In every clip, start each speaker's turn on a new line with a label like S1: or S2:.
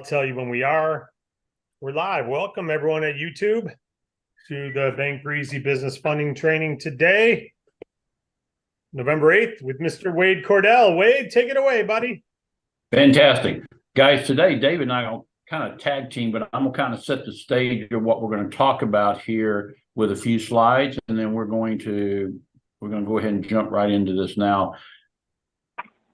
S1: tell you when we are. We're live. Welcome everyone at YouTube to the Bank Breezy Business Funding Training today, November 8th, with Mr. Wade Cordell. Wade, take it away, buddy.
S2: Fantastic. Guys, today David and I will kind of tag team, but I'm going to kind of set the stage of what we're going to talk about here with a few slides, and then we're going to go ahead and jump right into this now.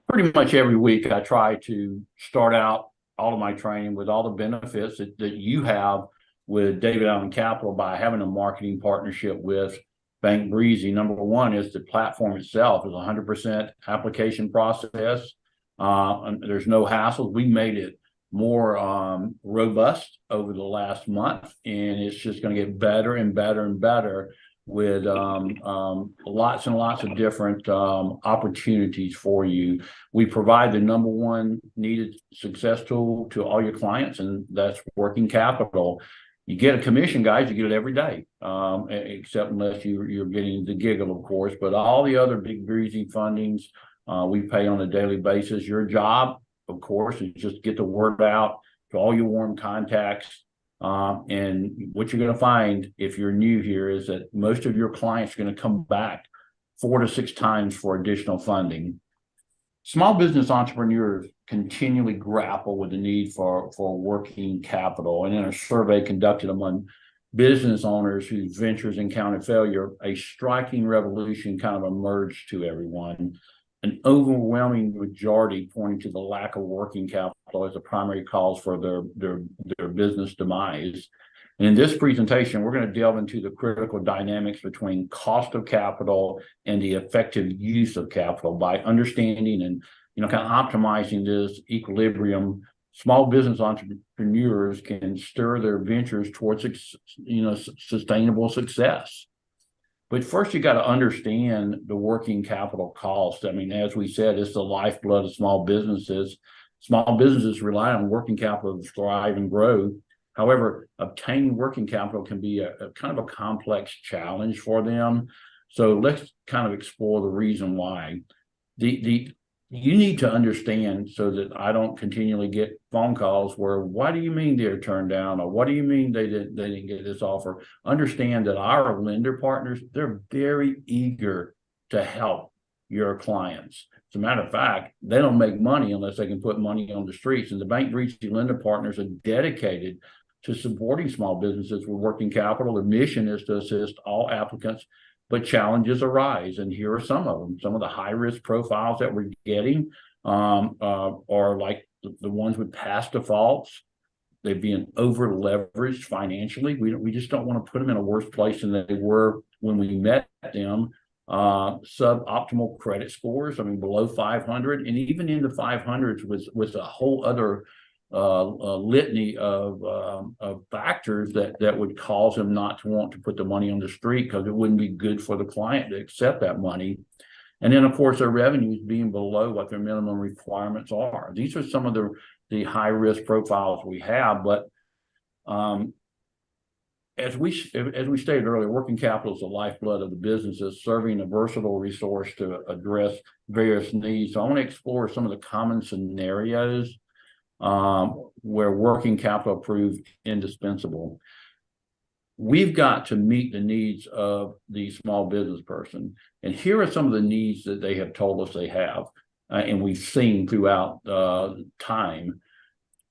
S2: Pretty much every week I try to start out all of my training with all the benefits that you have with David Allen Capital by having a marketing partnership with Bank Breezy. Number one is the platform itself is 100% application process. And there's no hassles. We made it more robust over the last month, and it's just going to get better and better and better with lots and lots of different opportunities for you. We provide the number one needed success tool to all your clients, and that's working capital. You get a commission, guys, you get it every day, except unless you're getting the giggle, of course. But all the other big breezy fundings, we pay on a daily basis. Your job, of course, is just get the word out to all your warm contacts. And what you're going to find if you're new here is that most of your clients are going to come back 4 to 6 times for additional funding. Small business entrepreneurs continually grapple with the need for working capital. And in a survey conducted among business owners whose ventures encountered failure, a striking revolution kind of emerged to everyone. An overwhelming majority pointing to the lack of working capital as a primary cause for their business demise. And in this presentation, we're going to delve into the critical dynamics between cost of capital and the effective use of capital by understanding and kind of optimizing this equilibrium. Small business entrepreneurs can stir their ventures towards sustainable success. But first, you got to understand the working capital cost. I mean, as we said, it's the lifeblood of small businesses. Small businesses rely on working capital to thrive and grow. However, obtaining working capital can be a kind of a complex challenge for them. So let's kind of explore the reason why. You need to understand so that I don't continually get phone calls where, why do you mean they're turned down? Or what do you mean they didn't get this offer? Understand that our lender partners, they're very eager to help your clients. As a matter of fact, they don't make money unless they can put money on the streets. And the Bank Breezy lender partners are dedicated to supporting small businesses with working capital. The mission is to assist all applicants, but challenges arise, and here are some of them. Some of the high-risk profiles that we're getting are like the ones with past defaults. They're being over-leveraged financially. We just don't want to put them in a worse place than they were when we met them. Suboptimal credit scores, I mean, below 500, and even in the 500s was a whole other litany of factors that would cause them not to want to put the money on the street because it wouldn't be good for the client to accept that money. And then, of course, their revenues being below what their minimum requirements are. These are some of the high-risk profiles we have. But as we stated earlier, working capital is the lifeblood of the businesses, serving a versatile resource to address various needs. So I want to explore some of the common scenarios where working capital proved indispensable. We've got to meet the needs of the small business person. And here are some of the needs that they have told us they have, and we've seen throughout time.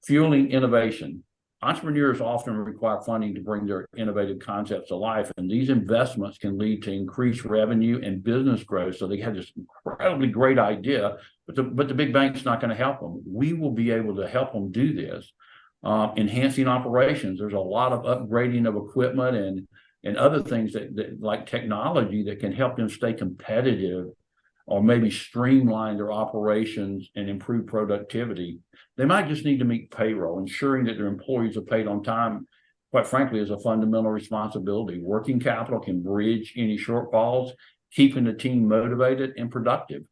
S2: Fueling innovation. Entrepreneurs often require funding to bring their innovative concepts to life, and these investments can lead to increased revenue and business growth. So they have this incredibly great idea, but the big bank's not going to help them. We will be able to help them do this. Enhancing operations. There's a lot of upgrading of equipment and other things that like technology that can help them stay competitive or maybe streamline their operations and improve productivity. They might just need to meet payroll. Ensuring that their employees are paid on time, quite frankly, is a fundamental responsibility. Working capital can bridge any shortfalls, keeping the team motivated and productive.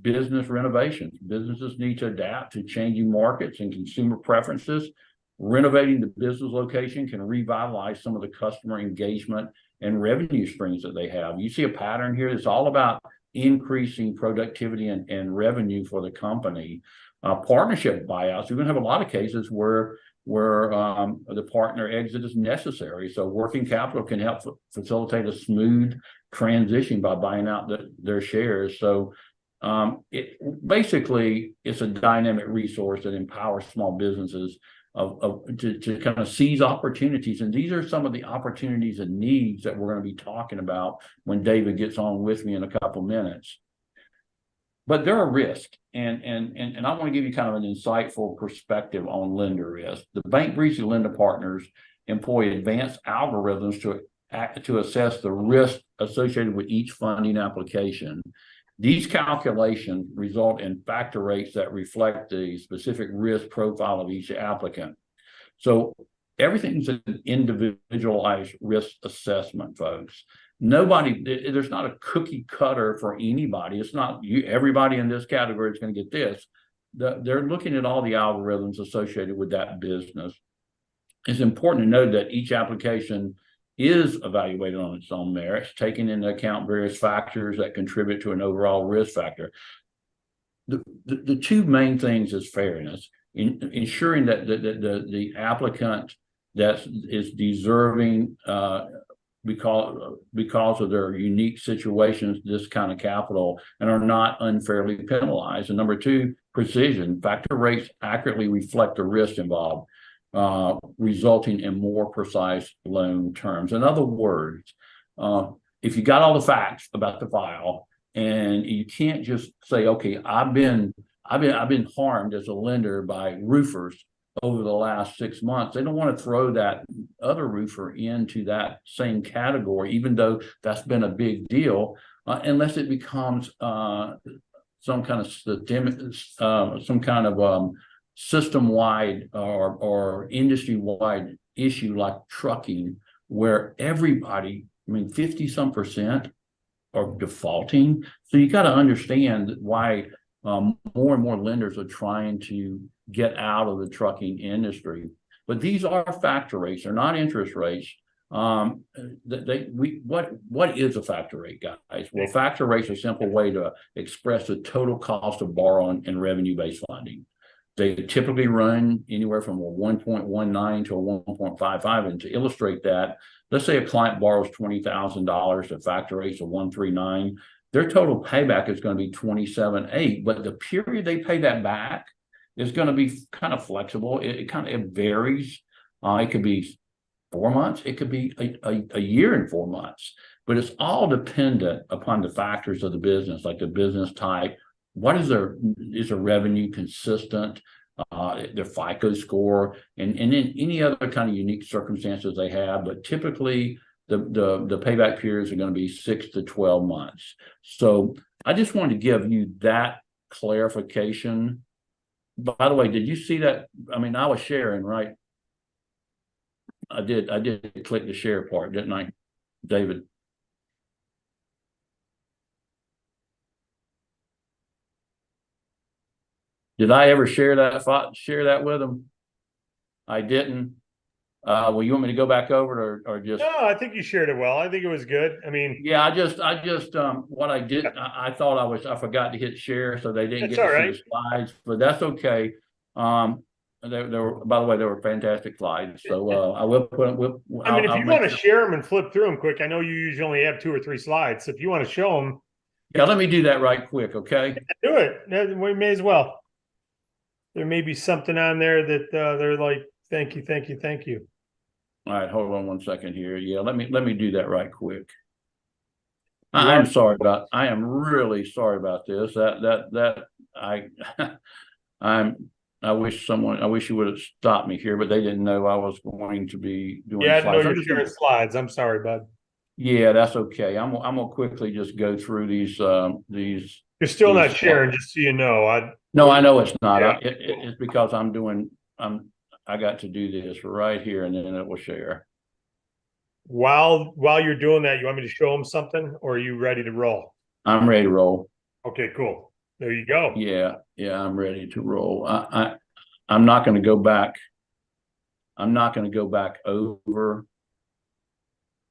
S2: Business renovations. Businesses need to adapt to changing markets and consumer preferences. Renovating the business location can revitalize some of the customer engagement and revenue streams that they have. You see a pattern here. It's all about increasing productivity and revenue for the company. partnership buyouts. You're going to have a lot of cases where the partner exit is necessary. So working capital can help facilitate a smooth transition by buying out their shares. So it's a dynamic resource that empowers small businesses to kind of seize opportunities. And these are some of the opportunities and needs that we're going to be talking about when David gets on with me in a couple minutes. But there are risks, and I want to give you kind of an insightful perspective on lender risk. The Bank Breezy Lender Partners employ advanced algorithms to assess the risk associated with each funding application. These calculations result in factor rates that reflect the specific risk profile of each applicant. So everything's an individualized risk assessment, folks. There's not a cookie cutter for anybody. It's not everybody in this category is going to get this. They're looking at all the algorithms associated with that business. It's important to note that each application is evaluated on its own merits, taking into account various factors that contribute to an overall risk factor. The two main things is fairness, ensuring that the applicant that is deserving because of their unique situations, this kind of capital, and are not unfairly penalized. And number two, precision. Factor rates accurately reflect the risk involved, resulting in more precise loan terms. In other words, if you got all the facts about the file, and you can't just say, okay, I've been harmed as a lender by roofers over the last 6 months. They don't want to throw that other roofer into that same category, even though that's been a big deal, unless it becomes some kind of system-wide or industry-wide issue like trucking, where everybody, 50-some% are defaulting. So you got to understand why more and more lenders are trying to get out of the trucking industry. But these are factor rates; they're not interest rates. What is a factor rate, guys? Well, factor rates are a simple way to express the total cost of borrowing and revenue-based funding. They typically run anywhere from a 1.19 to a 1.55. And to illustrate that, let's say a client borrows $20,000, the factor rate's a 1.39. Their total payback is going to be 27.8, but the period they pay that back is going to be kind of flexible. It varies. It could be 4 months. It could be a year and 4 months. But it's all dependent upon the factors of the business, like the business type. Is their revenue consistent? Their FICO score, and then any other kind of unique circumstances they have. But typically, the payback periods are going to be 6 to 12 months. So I just wanted to give you that clarification. By the way, did you see that? I was sharing, right? I did click the share part, didn't I, David? Did I ever share that with them? I didn't. Well, you want me to go back over it or just?
S1: No, I think you shared it well. I think it was good.
S2: Yeah, I just what I did, I thought I forgot to hit share, so they didn't get to see the slides, but that's okay. They were, by the way, they were fantastic slides. So I will put them.
S1: If you want to share them and flip through them quick, I know you usually only have 2 or 3 slides. So if you want to show them,
S2: yeah, let me do that right quick, okay?
S1: Do it. We may as well. There may be something on there that they're like, thank you, thank you, thank you.
S2: All right, hold on 1 second here. Yeah, let me do that right quick. I am really sorry about this. I wish you would have stopped me here, but they didn't know I was going to be doing
S1: slides. Yeah,
S2: no,
S1: you're sharing slides. I'm sorry, bud.
S2: Yeah, that's okay. I'm gonna quickly just go through these.
S1: You're still not sharing, just so you know.
S2: No, I know it's not. Yeah. It's because I got to do this right here, and then it will share.
S1: While you're doing that, you want me to show them something, or are you ready to roll?
S2: I'm ready to roll.
S1: Okay, cool. There you go.
S2: Yeah, I'm ready to roll. I'm not going to go back. I'm not going to go back over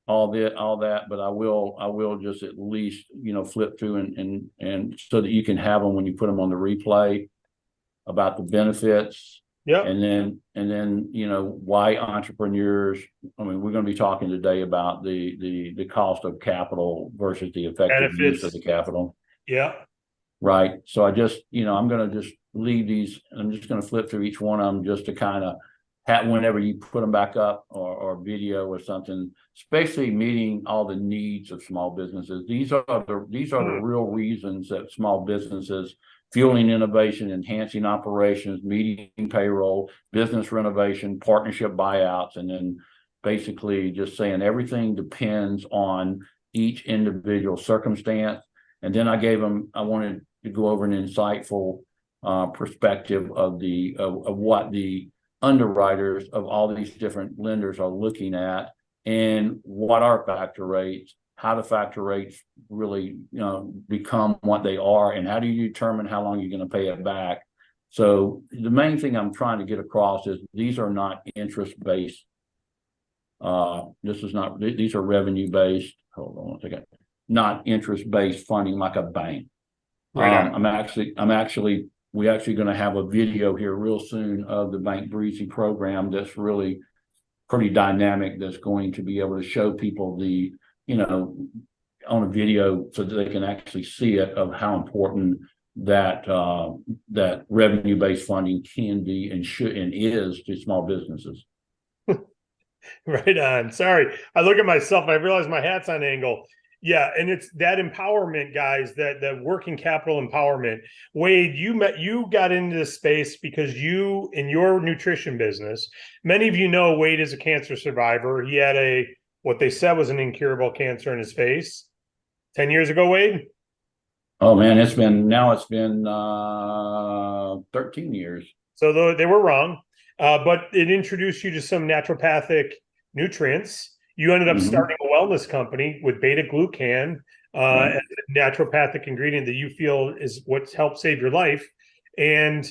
S2: all that, but I will just at least flip through and so that you can have them when you put them on the replay. about the benefits,
S1: Yep.
S2: and then why entrepreneurs. I mean, we're going to be talking today about the cost of capital versus the effective use of the capital.
S1: Yeah.
S2: Right. So I'm going to just leave these. I'm just going to flip through each one of them just to kind of whenever you put them back up or video or something, especially meeting all the needs of small businesses. These are the real reasons that small businesses, fueling innovation, enhancing operations, meeting payroll, business renovation, partnership buyouts, and then basically just saying everything depends on each individual circumstance. And then I wanted to go over an insightful perspective of what the underwriters of all these different lenders are looking at, and what are factor rates, how do factor rates really become what they are, and how do you determine how long you're going to pay it back. So the main thing I'm trying to get across is these are not interest based. These are revenue based. Hold on one second. Not interest based funding like a bank.
S1: Right.
S2: We're actually going to have a video here real soon of the Bank Breezy program that's really pretty dynamic, that's going to be able to show people on a video so that they can actually see it, of how important that revenue-based funding can be and is to small businesses.
S1: Right on. Sorry. I look at myself, I realize my hat's on angle. Yeah, and it's that empowerment, guys, that working capital empowerment. Wade, you got into this space because you, in your nutrition business, many of you know Wade is a cancer survivor. He had what they said was an incurable cancer in his face 10 years ago, Wade.
S2: Oh man, it's been 13 years.
S1: So they were wrong, but it introduced you to some naturopathic nutrients. You ended up starting a wellness company with beta-glucan, as a naturopathic ingredient that you feel is what's helped save your life. And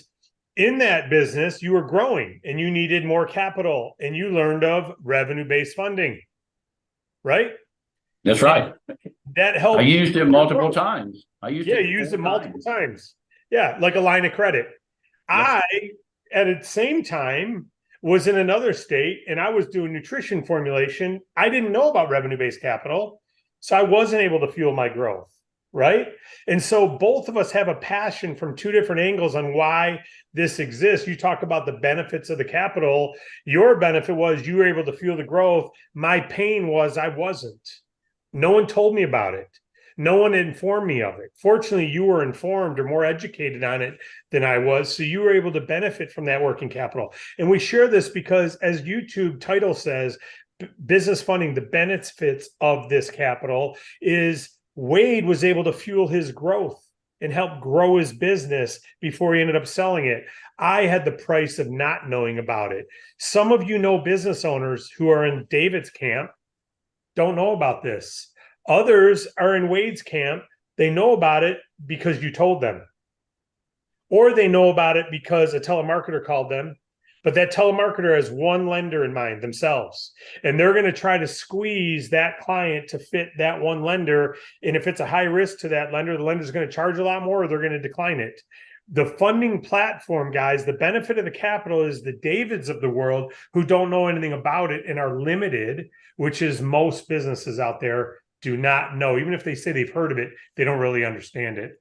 S1: in that business, you were growing and you needed more capital, and you learned of revenue-based funding, right?
S2: That's right.
S1: That helped.
S2: I used it multiple times.
S1: You used it multiple times. Yeah, like a line of credit. Yep. I, at the same time, was in another state, and I was doing nutrition formulation. I didn't know about revenue-based capital, so I wasn't able to fuel my growth, right? And so both of us have a passion from two different angles on why this exists. You talk about the benefits of the capital. Your benefit was you were able to fuel the growth. My pain was I wasn't. No one told me about it. No one informed me of it. Fortunately, you were informed or more educated on it than I was, so you were able to benefit from that working capital. And we share this because, as YouTube title says, business funding, the benefits of this capital is Wade was able to fuel his growth and help grow his business before he ended up selling it. I had the price of not knowing about it. Some of you know business owners who are in David's camp, don't know about this. Others are in Wade's camp. They know about it because you told them. Or they know about it because a telemarketer called them, but that telemarketer has one lender in mind, themselves. And they're going to try to squeeze that client to fit that one lender. And if it's a high risk to that lender, the lender's going to charge a lot more, or they're going to decline it. The funding platform, guys, the benefit of the capital is the Davids of the world who don't know anything about it and are limited, which is most businesses out there do not know. Even if they say they've heard of it, they don't really understand it.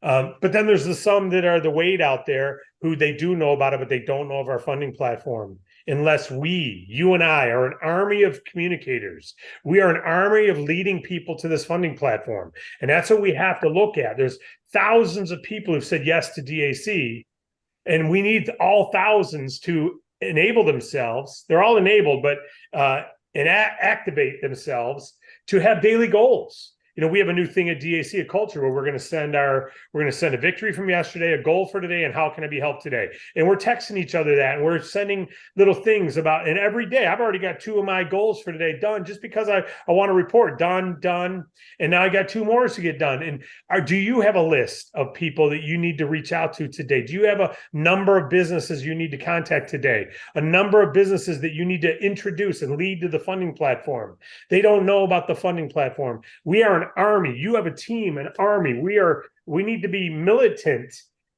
S1: But then there's some that are the Wade out there who they do know about it, but they don't know of our funding platform. Unless you and I are an army of communicators. We are an army of leading people to this funding platform. And that's what we have to look at. There's thousands of people who've said yes to DAC, and we need all thousands to enable themselves. They're all enabled, but activate themselves to have daily goals. You know, we have a new thing at DAC, a culture where we're going to send a victory from yesterday, a goal for today, and how can I be helped today? And we're texting each other that, and we're sending little things about, and every day I've already got 2 of my goals for today done, just because I want to report done. And now I got 2 more to get done. And do you have a list of people that you need to reach out to today? Do you have a number of businesses you need to contact today? A number of businesses that you need to introduce and lead to the funding platform? They don't know about the funding platform. We are an army. You have a team, an army. We need to be militant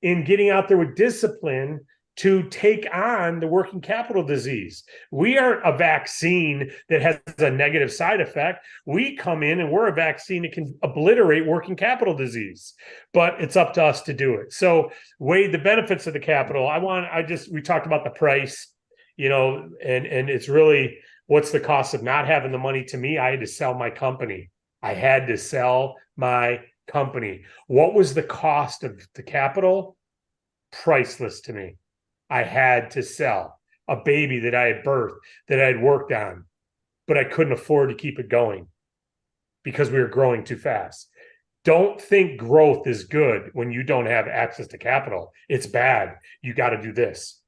S1: in getting out there with discipline to take on the working capital disease. We aren't a vaccine that has a negative side effect. We come in and we're a vaccine that can obliterate working capital disease, but it's up to us to do it. So Wade, the benefits of the capital, we talked about the price, and it's really, what's the cost of not having the money? To me, I had to sell my company. What was the cost of the capital? Priceless to me. I had to sell a baby that I had birthed, that I had worked on, but I couldn't afford to keep it going because we were growing too fast. Don't think growth is good when you don't have access to capital. It's bad. You got to do this.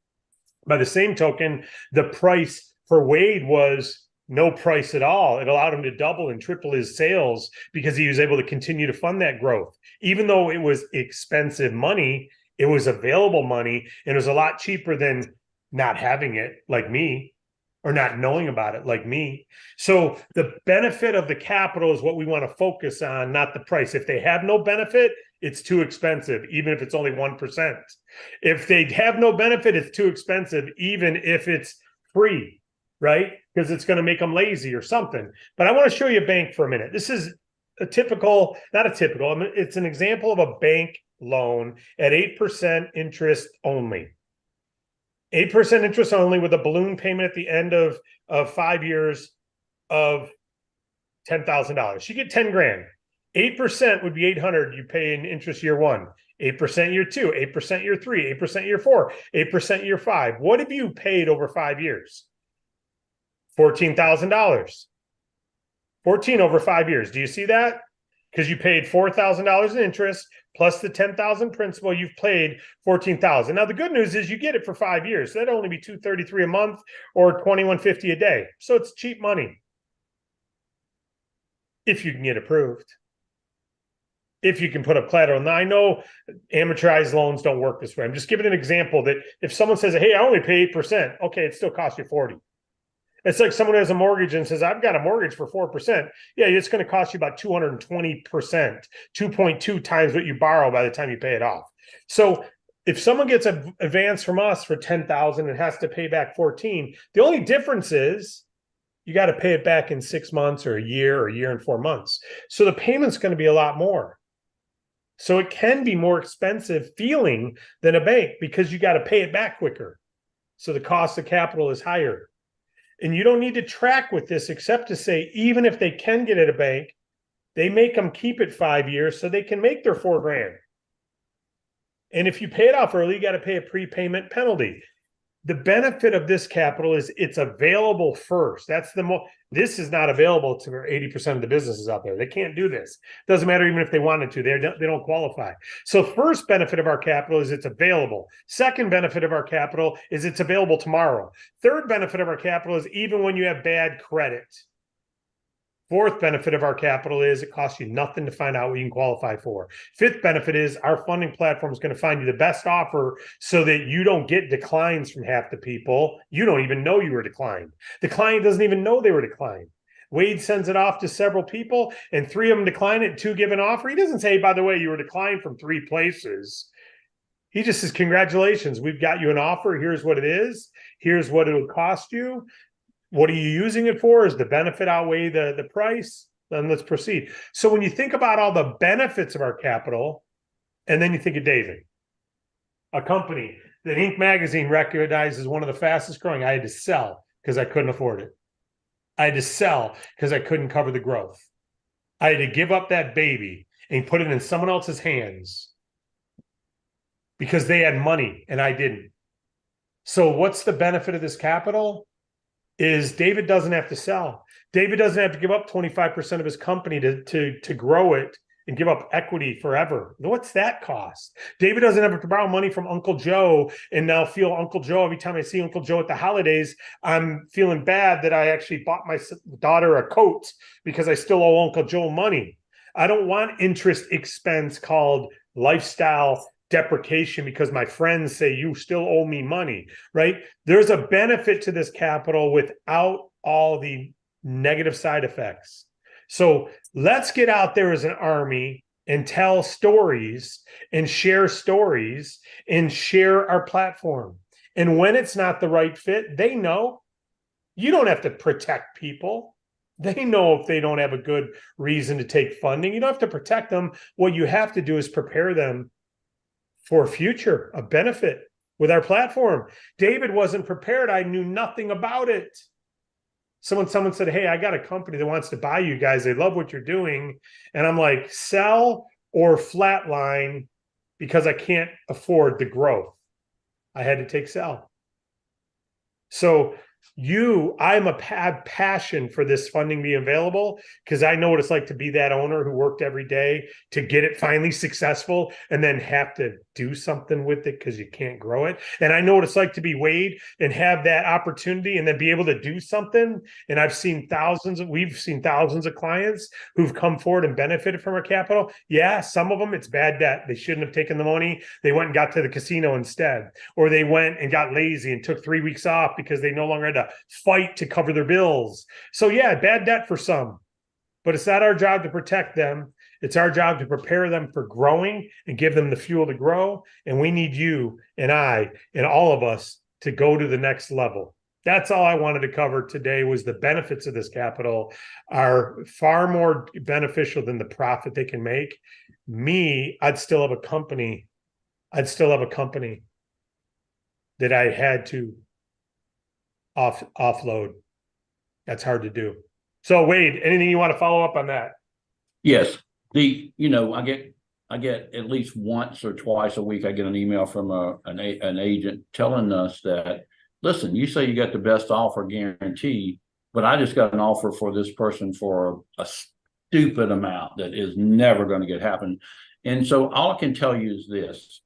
S1: By the same token, the price for Wade was no price at all. It allowed him to double and triple his sales because he was able to continue to fund that growth. Even though it was expensive money, it was available money, and it was a lot cheaper than not having it, like me, or not knowing about it, like me. So the benefit of the capital is what we want to focus on, not the price. If they have no benefit, it's too expensive, even if it's only 1%. If they have no benefit, it's too expensive, even if it's free, right? Because it's going to make them lazy or something. But I want to show you a bank for a minute. This is it's an example of a bank loan at 8% interest only. 8% interest only with a balloon payment at the end of 5 years of $10,000. You get 10 grand. 8% would be 800. You pay in interest year one, 8% year two, 8% year three, 8% year four, 8% year five. What have you paid over 5 years? $14,000. 14 over 5 years. Do you see that? Because you paid $4,000 in interest plus the $10,000 principal, you've paid $14,000. Now the good news is you get it for 5 years. So that'd only be $233 a month or $21.50 a day. So it's cheap money if you can get approved. If you can put up collateral. Now I know amortized loans don't work this way. I'm just giving an example that if someone says, "Hey, I only pay 8%," okay, it still costs you 40. It's like someone who has a mortgage and says, "I've got a mortgage for 4%. Yeah, it's going to cost you about 220%, 2.2 times what you borrow by the time you pay it off. So if someone gets an advance from us for 10,000 and has to pay back 14, the only difference is you got to pay it back in 6 months or a year and 4 months. So the payment's going to be a lot more. So it can be more expensive feeling than a bank because you got to pay it back quicker. So the cost of capital is higher. And you don't need to track with this except to say, even if they can get at a bank, they make them keep it 5 years so they can make their 4 grand. And if you pay it off early, you got to pay a prepayment penalty. The benefit of this capital is it's available first. This is not available to 80% of the businesses out there. They can't do this. Doesn't matter even if they wanted to. They don't qualify. So first benefit of our capital is it's available. Second benefit of our capital is it's available tomorrow. Third benefit of our capital is even when you have bad credit. Fourth benefit of our capital is it costs you nothing to find out what you can qualify for. Fifth benefit is our funding platform is going to find you the best offer so that you don't get declines from half the people. You don't even know you were declined. The client doesn't even know they were declined. Wade sends it off to several people and 3 of them decline it and 2 give an offer. He doesn't say, "Hey, by the way, you were declined from 3 places." He just says, "Congratulations, we've got you an offer. Here's what it is. Here's what it would cost you. What are you using it for? Is the benefit outweigh the price? Then let's proceed." So when you think about all the benefits of our capital, and then you think of David, a company that Inc. magazine recognized as one of the fastest growing, I had to sell because I couldn't afford it. I had to sell because I couldn't cover the growth. I had to give up that baby and put it in someone else's hands because they had money and I didn't. So what's the benefit of this capital? Is David doesn't have to sell. David doesn't have to give up 25% of his company to grow it and give up equity forever. What's that cost? David doesn't have to borrow money from Uncle Joe and now feel Uncle Joe. Every time I see Uncle Joe at the holidays, I'm feeling bad that I actually bought my daughter a coat because I still owe Uncle Joe money. I don't want interest expense called lifestyle deprecation because my friends say you still owe me money, right? There's a benefit to this capital without all the negative side effects. So let's get out there as an army and tell stories and share our platform. And when it's not the right fit, they know. You don't have to protect people. They know if they don't have a good reason to take funding. You don't have to protect them. What you have to do is prepare them for a future, a benefit with our platform. David wasn't prepared. I knew nothing about it. Someone said, hey, I got a company that wants to buy you guys. They love what you're doing. And I'm like, sell or flatline, because I can't afford the growth. I had to take sell. So I'm a passion for this funding being available, because I know what it's like to be that owner who worked every day to get it finally successful and then have to do something with it because you can't grow it. And I know what it's like to be Wade and have that opportunity and then be able to do something. And we've seen thousands of clients who've come forward and benefited from our capital. Yeah, some of them, it's bad debt. They shouldn't have taken the money. They went and got to the casino instead, or they went and got lazy and took 3 weeks off because they no longer had to fight to cover their bills. So yeah, bad debt for some, but it's not our job to protect them. It's our job to prepare them for growing and give them the fuel to grow. And we need you and I and all of us to go to the next level. That's all I wanted to cover today. Was the benefits of this capital are far more beneficial than the profit they can make. I'd still have a company that I had to offload. That's hard to do. So Wade, anything you want to follow up on that?
S2: Yes. I get at least once or twice a week, I get an email from an agent telling us that, listen, you say you got the best offer guarantee, but I just got an offer for this person for a stupid amount that is never going to happen. And so all I can tell you is this.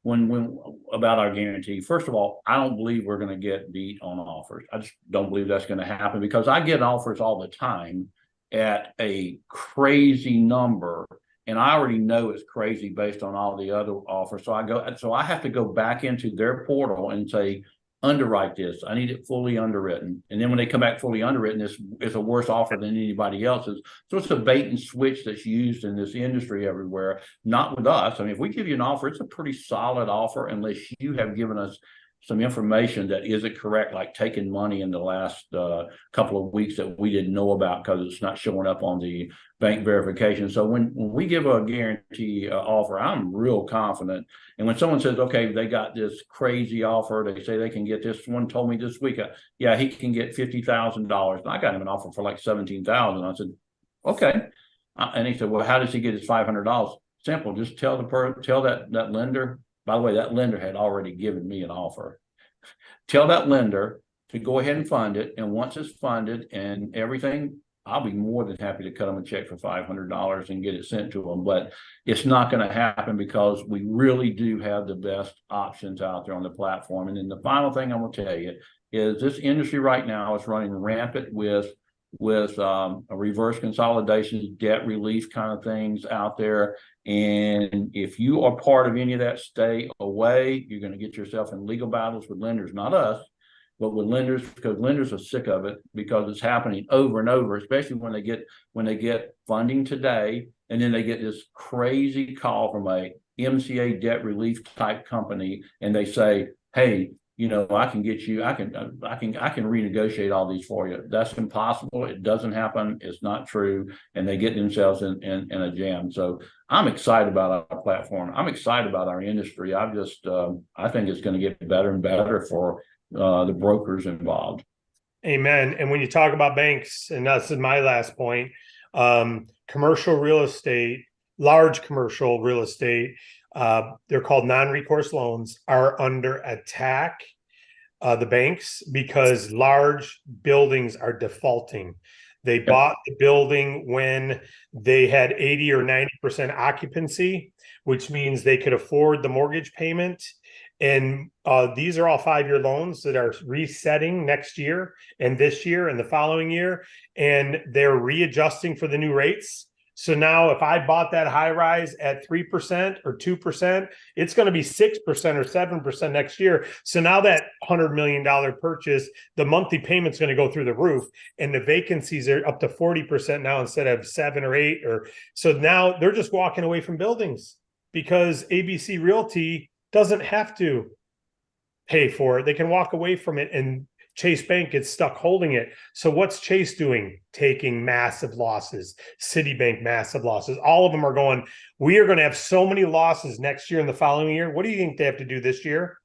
S2: When about our guarantee, first of all, I don't believe we're going to get beat on offers. I just don't believe that's going to happen, because I get offers all the time at a crazy number, and I already know it's crazy based on all the other offers. So I have to go back into their portal and say, underwrite this. I need it fully underwritten. And then when they come back fully underwritten, it's a worse offer than anybody else's. So it's a bait and switch that's used in this industry everywhere, not with us. I mean, if we give you an offer, it's a pretty solid offer, unless you have given us some information that isn't correct, like taking money in the last couple of weeks that we didn't know about because it's not showing up on the bank verification. So when we give a guarantee offer, I'm real confident. And when someone says, okay, they got this crazy offer, they say they can get this. One told me this week, yeah, he can get $50,000. And I got him an offer for like $17,000. I said, okay. And he said, well, how does he get his $500? Simple. Just tell that lender. By the way, that lender had already given me an offer. Tell that lender to go ahead and fund it. And once it's funded and everything, I'll be more than happy to cut them a check for $500 and get it sent to them. But it's not going to happen, because we really do have the best options out there on the platform. And then the final thing I'm going to tell you is this industry right now is running rampant with a reverse consolidation, debt relief kind of things out there. And if you are part of any of that, stay away. You're going to get yourself in legal battles with lenders, not us, but with lenders, because lenders are sick of it, because it's happening over and over, especially when they get funding today, and then they get this crazy call from a MCA debt relief type company, and they say, hey, I can get you, I can renegotiate all these for you. That's impossible. It doesn't happen. It's not true. And they get themselves in a jam. So I'm excited about our platform. I'm excited about our industry. I think it's going to get better and better for the brokers involved.
S1: Amen. And when you talk about banks, and that's my last point, commercial real estate, large commercial real estate, they're called non-recourse loans, are under attack, the banks, because large buildings are defaulting. They bought the building when they had 80 or 90% occupancy, which means they could afford the mortgage payment. And these are all 5-year loans that are resetting next year and this year and the following year, and they're readjusting for the new rates. So now if I bought that high rise at 3% or 2%, it's going to be 6% or 7% next year. So now that $100 million purchase, the monthly payment's going to go through the roof, and the vacancies are up to 40% now instead of 7 or 8. Or so now they're just walking away from buildings because ABC Realty doesn't have to pay for it. They can walk away from it, and Chase Bank gets stuck holding it. So what's Chase doing? Taking massive losses. Citibank, massive losses. All of them are going, we are going to have so many losses next year and the following year. What do you think they have to do this year?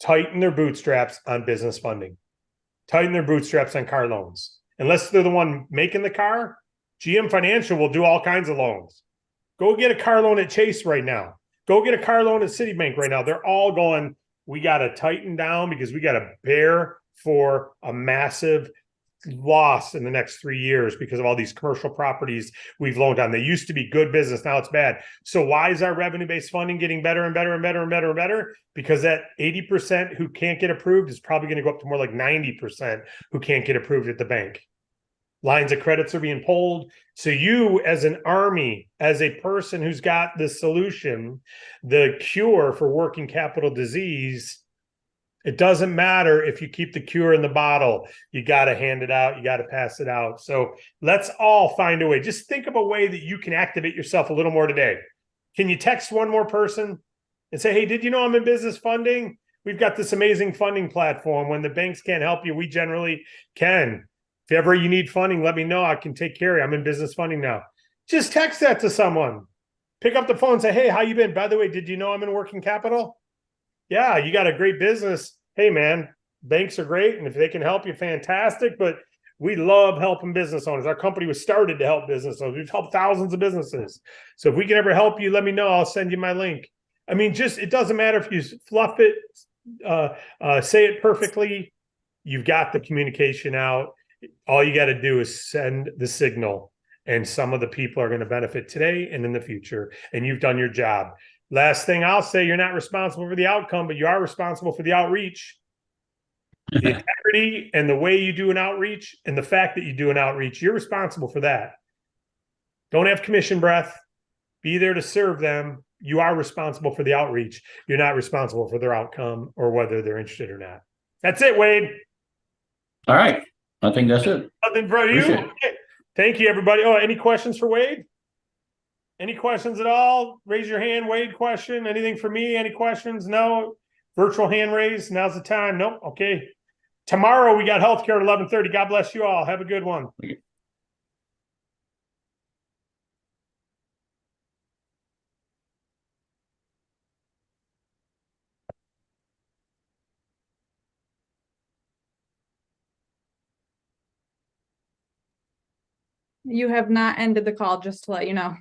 S1: Tighten their bootstraps on business funding. Tighten their bootstraps on car loans. Unless they're the one making the car, GM Financial will do all kinds of loans. Go get a car loan at Chase right now. Go get a car loan at Citibank right now. They're all going, we got to tighten down because we got to bear for a massive loss in the next 3 years because of all these commercial properties we've loaned on. They used to be good business. Now it's bad. So why is our revenue-based funding getting better and better and better and better and better? Because that 80% who can't get approved is probably going to go up to more like 90% who can't get approved at the bank. Lines of credits are being pulled. So you, as an army, as a person who's got the solution, the cure for working capital disease, it doesn't matter if you keep the cure in the bottle. You got to hand it out. You got to pass it out. So let's all find a way. Just think of a way that you can activate yourself a little more today. Can you text one more person and say, hey, did you know I'm in business funding? We've got this amazing funding platform. When the banks can't help you, we generally can. If ever you need funding, let me know. I can take care of you. I'm in business funding now. Just text that to someone. Pick up the phone and say, hey, how you been? By the way, did you know I'm in working capital? Yeah, you got a great business. Hey, man, banks are great. And if they can help you, fantastic. But we love helping business owners. Our company was started to help business owners. We've helped thousands of businesses. So if we can ever help you, let me know. I'll send you my link. I mean, just it doesn't matter if you fluff it, say it perfectly. You've got the communication out. All you got to do is send the signal, and some of the people are going to benefit today and in the future. And you've done your job. Last thing I'll say, you're not responsible for the outcome, but you are responsible for the outreach. The integrity and the way you do an outreach and the fact that you do an outreach, you're responsible for that. Don't have commission breath. Be there to serve them. You are responsible for the outreach. You're not responsible for their outcome or whether they're interested or not. That's it, Wade.
S2: All right. I think that's it.
S1: Nothing for you. Okay. Thank you, everybody. Oh, any questions for Wade? Any questions at all? Raise your hand, Wade. Question? Anything for me? Any questions? No. Virtual hand raise. Now's the time. Nope. Okay. Tomorrow we got healthcare at 11:30. God bless you all. Have a good one.
S3: You have not ended the call, just to let you know.